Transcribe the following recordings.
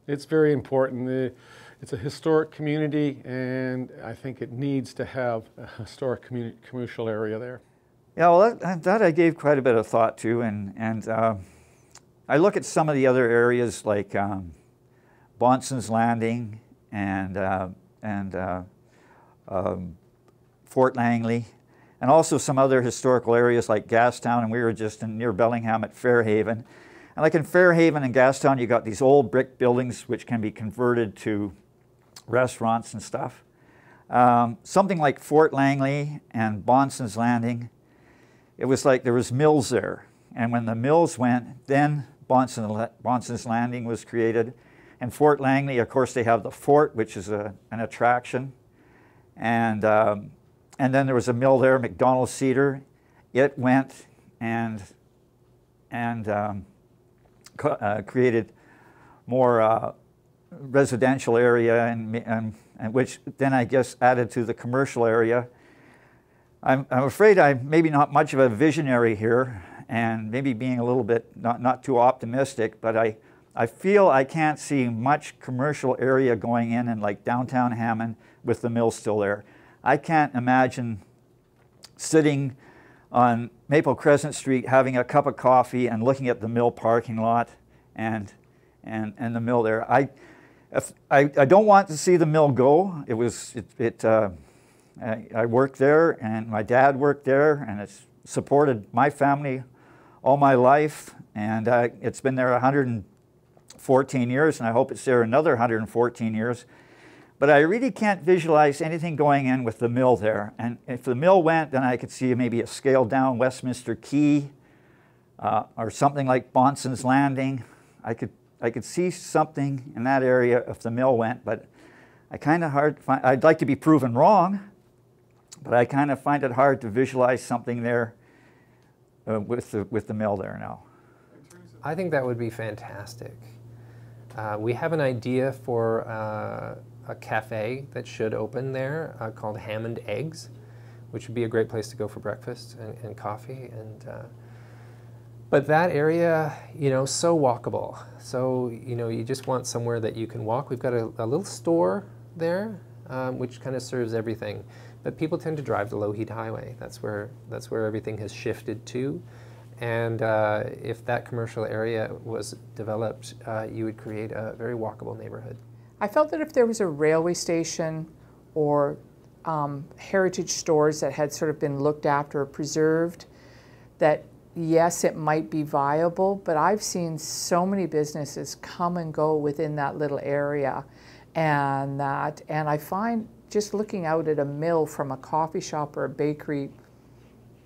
It's very important. It's a historic community, and I think it needs to have a historic commercial area there. Yeah, well, that I gave quite a bit of thought to, and I look at some of the other areas like Bonson's Landing and Fort Langley, and also some other historical areas like Gastown, and we were just near Bellingham at Fairhaven. And like in Fairhaven and Gastown, you got these old brick buildings which can be converted to restaurants and stuff. Something like Fort Langley and Bonson's Landing, it was like there was mills there. And when the mills went, then Bonson's Landing was created. And Fort Langley, of course, they have the fort, which is an attraction. And then there was a mill there, McDonald Cedar. It went and created more residential area, and which then I guess added to the commercial area. I'm afraid I'm maybe not much of a visionary here, and maybe being a little bit not too optimistic, but I feel I can't see much commercial area going in like downtown Hammond with the mill still there. I can't imagine sitting on Maple Crescent Street having a cup of coffee and looking at the mill parking lot and the mill there. I don't want to see the mill go. I worked there, and my dad worked there, and it's supported my family all my life, and it's been there 114 years, and I hope it's there another 114 years. But I really can't visualize anything going in with the mill there. And if the mill went, then I could see maybe a scaled down Westminster Quay or something like Bonson's Landing. I could see something in that area if the mill went, but I kind of hard to find. I'd like to be proven wrong, but I kind of find it hard to visualize something there with the mill there now. I think that would be fantastic. We have an idea for a cafe that should open there called Hammond Eggs, which would be a great place to go for breakfast and coffee. But that area, so walkable. So, you just want somewhere that you can walk. We've got a little store there, which kind of serves everything. But people tend to drive the Lougheed Highway. That's where everything has shifted to. And if that commercial area was developed, you would create a very walkable neighborhood. I felt that if there was a railway station or heritage stores that had sort of been looked after or preserved, that yes, it might be viable, but I've seen so many businesses come and go within that little area, and I find just looking out at a mill from a coffee shop or a bakery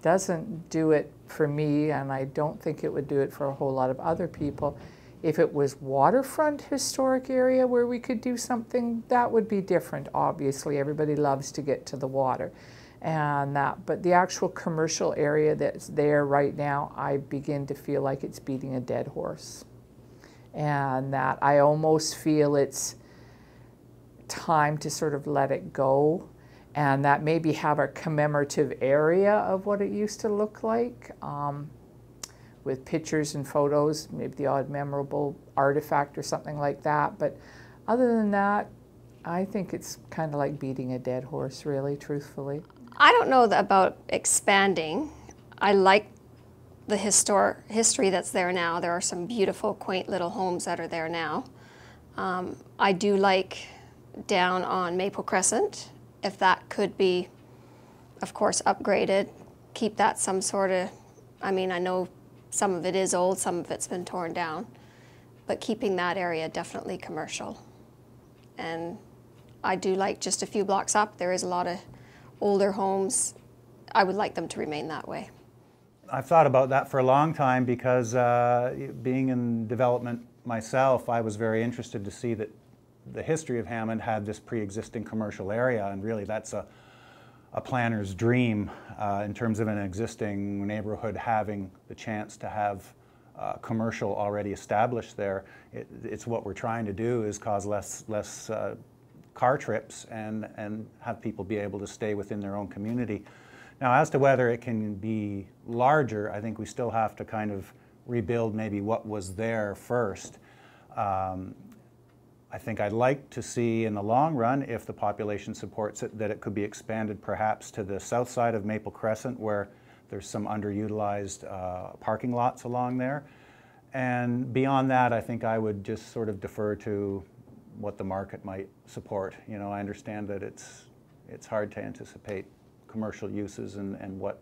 doesn't do it for me, and I don't think it would do it for a whole lot of other people. If it was waterfront historic area where we could do something, that would be different. Obviously, everybody loves to get to the water, but the actual commercial area that's there right now, I begin to feel like it's beating a dead horse, and that I almost feel it's time to sort of let it go, and that maybe have a commemorative area of what it used to look like. With pictures and photos, maybe the odd memorable artifact or something like that. But other than that, I think it's kind of like beating a dead horse, really, truthfully. I don't know about expanding. I like the history that's there now. There are some beautiful, quaint little homes that are there now. I do like down on Maple Crescent, if that could be, of course, upgraded, keep that some sort of, I know some of it is old, some of it's been torn down, but keeping that area definitely commercial. And I do like just a few blocks up, there is a lot of older homes. I would like them to remain that way. I've thought about that for a long time because being in development myself, I was very interested to see that the history of Hammond had this pre-existing commercial area, and really that's a planner's dream in terms of an existing neighborhood having the chance to have commercial already established there. It's what we're trying to do is cause less car trips and have people be able to stay within their own community. Now, as to whether it can be larger, I think we still have to kind of rebuild maybe what was there first. I think I'd like to see in the long run, if the population supports it, that it could be expanded perhaps to the south side of Maple Crescent, where there's some underutilized parking lots along there. And beyond that, I think I would just sort of defer to what the market might support. You know, I understand that it's hard to anticipate commercial uses and what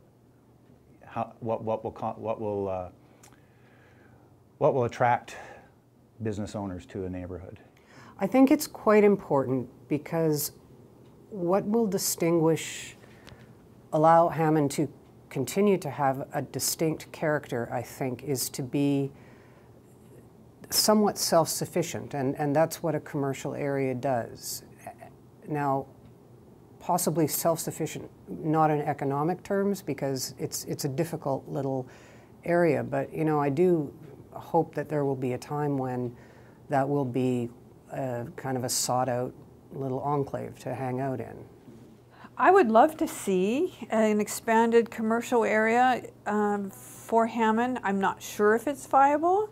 will attract business owners to a neighborhood. I think it's quite important, because what will allow Hammond to continue to have a distinct character, I think, is to be somewhat self-sufficient, and that's what a commercial area does. Now, possibly self-sufficient, not in economic terms, because it's a difficult little area, but you know, I do hope that there will be a time when that will be kind of a sought-out little enclave to hang out in. I would love to see an expanded commercial area for Hammond. I'm not sure if it's viable.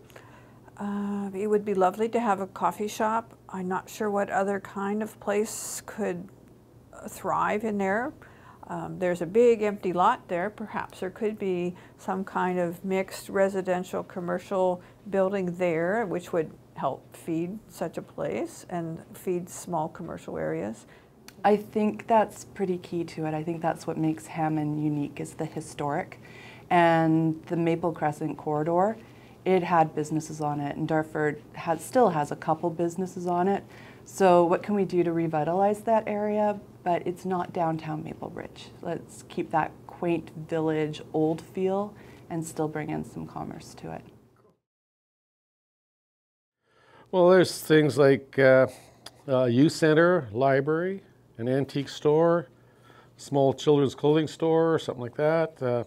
It would be lovely to have a coffee shop. I'm not sure what other kind of place could thrive in there. There's a big empty lot there. Perhaps there could be some kind of mixed residential commercial building there, which would help feed such a place and feed small commercial areas. I think that's pretty key to it. I think that's what makes Hammond unique, is the historic. And the Maple Crescent corridor, it had businesses on it, and Dartford still has a couple businesses on it. So what can we do to revitalize that area? But it's not downtown Maplebridge. Let's keep that quaint village old feel and still bring in some commerce to it. Well, there's things like youth center, library, an antique store, small children's clothing store, something like that.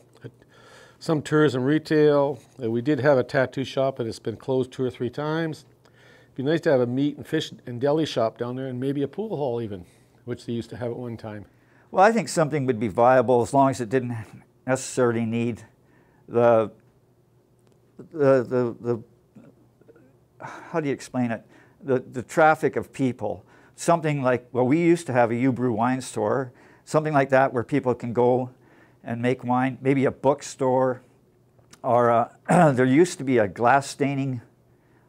Some tourism retail. We did have a tattoo shop, but it's been closed 2 or 3 times. It'd be nice to have a meat and fish and deli shop down there, and maybe a pool hall even, which they used to have at one time. Well, I think something would be viable as long as it didn't necessarily need the how do you explain it? The traffic of people. Something like, well, we used to have a U-Brew wine store, something like that where people can go and make wine, maybe a bookstore, or there used to be a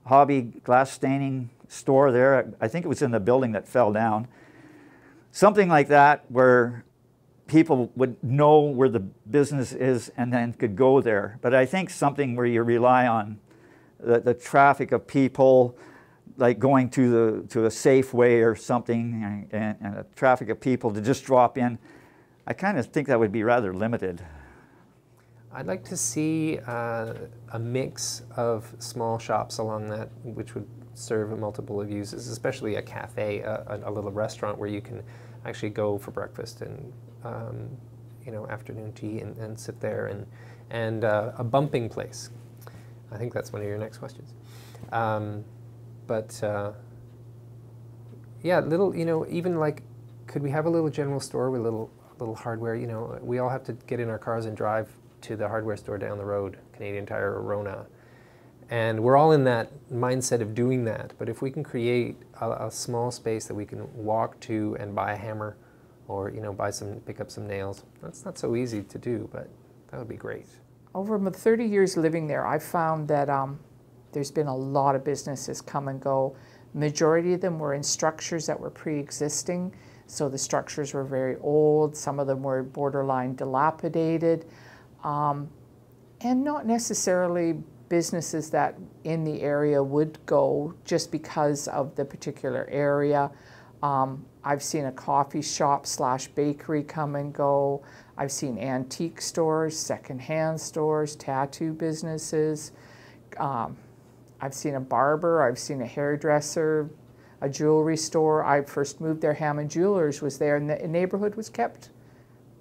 hobby glass staining store there. I think it was in the building that fell down. Something like that where people would know where the business is and then could go there. But I think something where you rely on the traffic of people, like going to a Safeway or something, and a traffic of people to just drop in. I kind of think that would be rather limited. I'd like to see a mix of small shops along that, which would serve a multiple of uses, especially a cafe, a little restaurant where you can actually go for breakfast and you know, afternoon tea and sit there, and a bumping place. I think that's one of your next questions. Yeah, little, you know, even like, could we have a little general store with little hardware? You know, we all have to get in our cars and drive to the hardware store down the road, Canadian Tire or Rona. And we're all in that mindset of doing that. But if we can create a small space that we can walk to and buy a hammer, or, you know, pick up some nails, that's not so easy to do, but that would be great. Over my 30 years living there, I've found that there's been a lot of businesses come and go. Majority of them were in structures that were pre-existing, so the structures were very old. Some of them were borderline dilapidated, and not necessarily businesses that in the area would go just because of the particular area. I've seen a coffee shop / bakery come and go. I've seen antique stores, secondhand stores, tattoo businesses. I've seen a barber, I've seen a hairdresser, a jewelry store. I first moved there, Hammond Jewelers was there, and the neighborhood was kept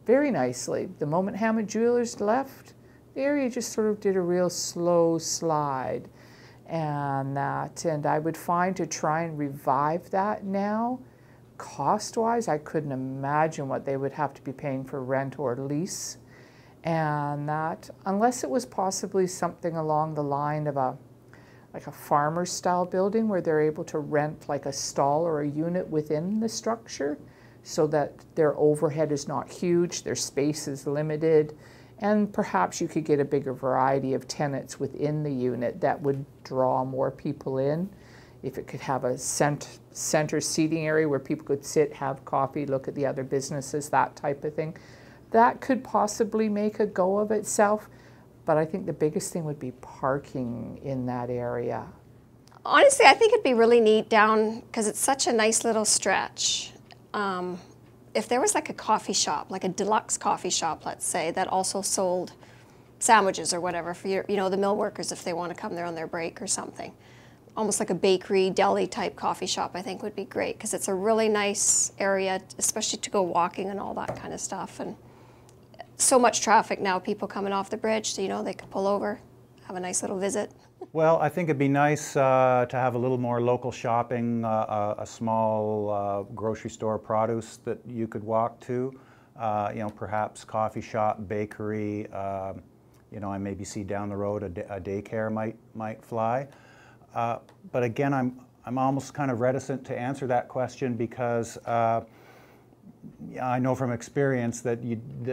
very nicely. The moment Hammond Jewelers left, the area just sort of did a real slow slide. And I would find to try and revive that now, cost-wise, I couldn't imagine what they would have to be paying for rent or lease. And that, unless it was possibly something along the line of like a farmer style building where they're able to rent like a stall or a unit within the structure so that their overhead is not huge, their space is limited, and perhaps you could get a bigger variety of tenants within the unit that would draw more people in. If it could have a center seating area where people could sit, have coffee, look at the other businesses, that type of thing. That could possibly make a go of itself, but I think the biggest thing would be parking in that area. Honestly, I think it'd be really neat down, because it's such a nice little stretch. If there was like a coffee shop, like a deluxe coffee shop, let's say, that also sold sandwiches or whatever for your, you know, the mill workers if they want to come there on their break or something. Almost like a bakery, deli type coffee shop, I think would be great, because it's a really nice area, especially to go walking and all that kind of stuff. And so much traffic now, people coming off the bridge, so you know, they could pull over, have a nice little visit. Well, I think it'd be nice to have a little more local shopping, a small grocery store produce that you could walk to, you know, perhaps coffee shop, bakery, you know, I maybe see down the road a daycare might fly. But again, I'm almost kind of reticent to answer that question because I know from experience that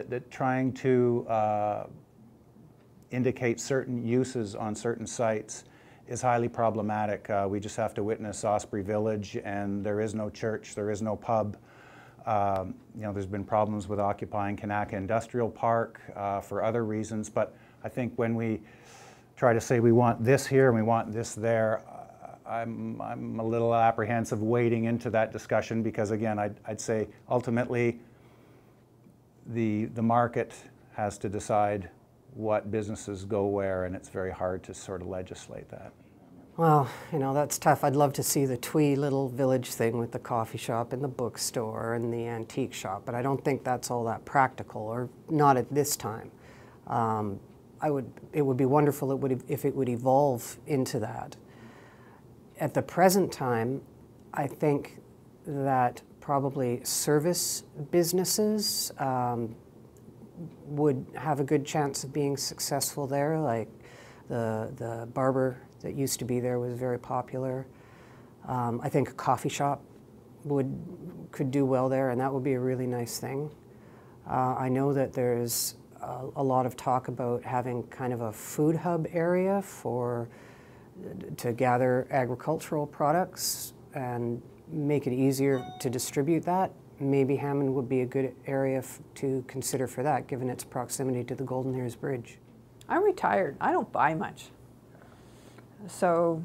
that trying to indicate certain uses on certain sites is highly problematic. We just have to witness Osprey Village, and there is no church, there is no pub. You know, there's been problems with occupying Kanaka Industrial Park for other reasons, but I think when we try to say we want this here and we want this there, I'm a little apprehensive wading into that discussion because, again, I'd say ultimately the market has to decide what businesses go where, and it's very hard to sort of legislate that. Well, you know, that's tough. I'd love to see the twee little village thing with the coffee shop and the bookstore and the antique shop, but I don't think that's all that practical, or not at this time. It would be wonderful if it would evolve into that. At the present time, I think that probably service businesses would have a good chance of being successful there, like the barber that used to be there was very popular. I think a coffee shop could do well there, and that would be a really nice thing. I know that there's a lot of talk about having kind of a food hub area to gather agricultural products and make it easier to distribute that. Maybe Hammond would be a good area to consider for that, given its proximity to the Golden Ears Bridge. I'm retired. I don't buy much. So,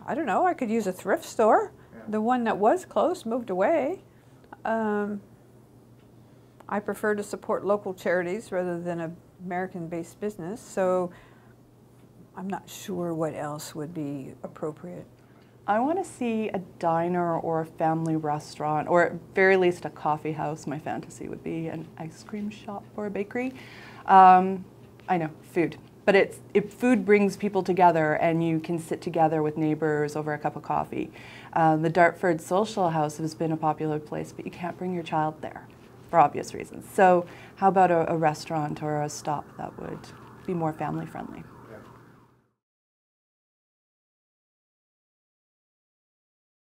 I don't know, I could use a thrift store. Yeah. The one that was closed moved away. I prefer to support local charities rather than an American-based business, so I'm not sure what else would be appropriate. I want to see a diner or a family restaurant, or at very least a coffee house. My fantasy would be an ice cream shop or a bakery. I know, food. But if food brings people together and you can sit together with neighbors over a cup of coffee. The Dartford Social House has been a popular place, but you can't bring your child there for obvious reasons. So how about a restaurant or a stop that would be more family friendly?